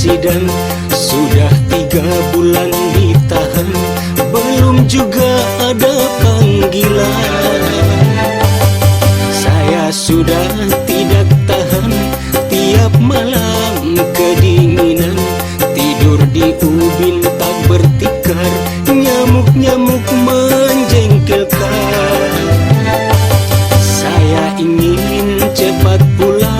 sidang. Sudah 3 bulan ditahan, belum juga ada panggilan. Saya sudah tidak tahan, tiap malam kedinginan. Tidur di ubin tak bertikar, nyamuk-nyamuk menjengkelkan. Saya ingin cepat pulang.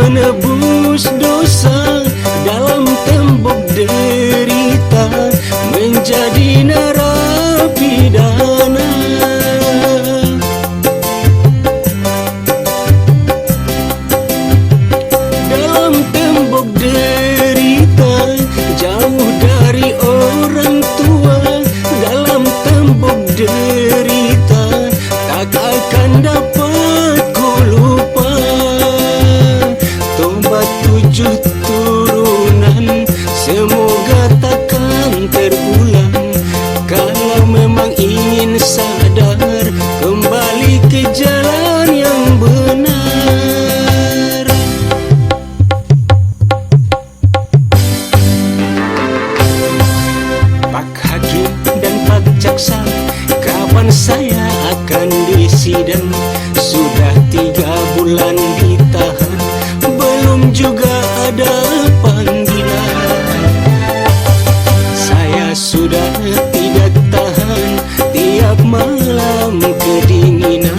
Menebus dosa dalam tembok derita, menjadi narapidana. Dalam tembok derita, jauh dari orang tua. Dalam tembok derita, tak akan dapat ku lupa. 7 turunan, semoga takkan terulang. Kalau memang ingin sadar, kembali ke jalan yang benar. Pak Hakim dan Pak Jaksa, kapan saya akan disidang? Sudah 3 bulan ditahan, belum juga ada panggilan. Saya sudah tidak tahan, tiap malam kedinginan.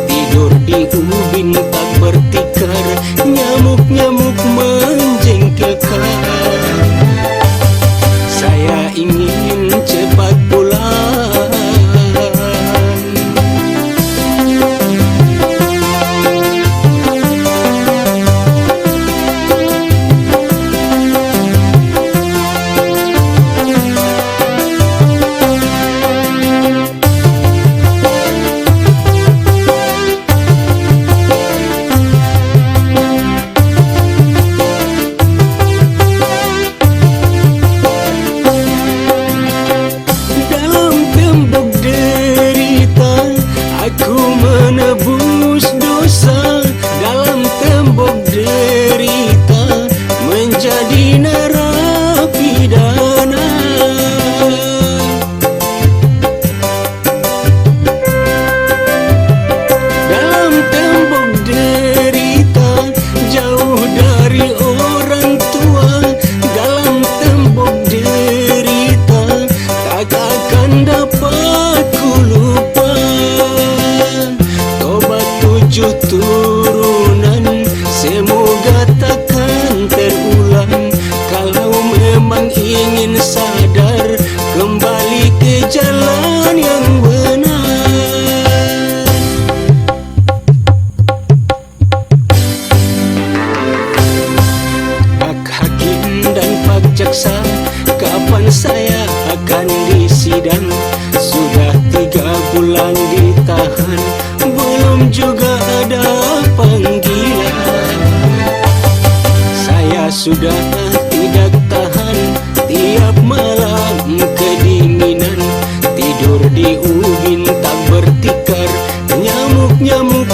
Tidur di ubin tak bertikar, nyamuk-nyamuk menjengkelkan. Saya ingin cepat pulang. Menebus dosa dalam tembok derita, menjadi narapidana. Dalam tembok derita, jauh dari orang tua. Dalam tembok derita, tak akan dapat ku lupa. 7 turunan, semoga takkan terulang. Kalau memang ingin sadar, kembali ke jalan yang benar. Pak Hakim dan Pak Jaksa, kapan saya akan disidang? Sudah 3 bulan ditahan, belum juga ada panggilan. Saya sudah tidak tahan, tiap malam kedinginan. Tidur di ubin tak bertikar, nyamuk-nyamuk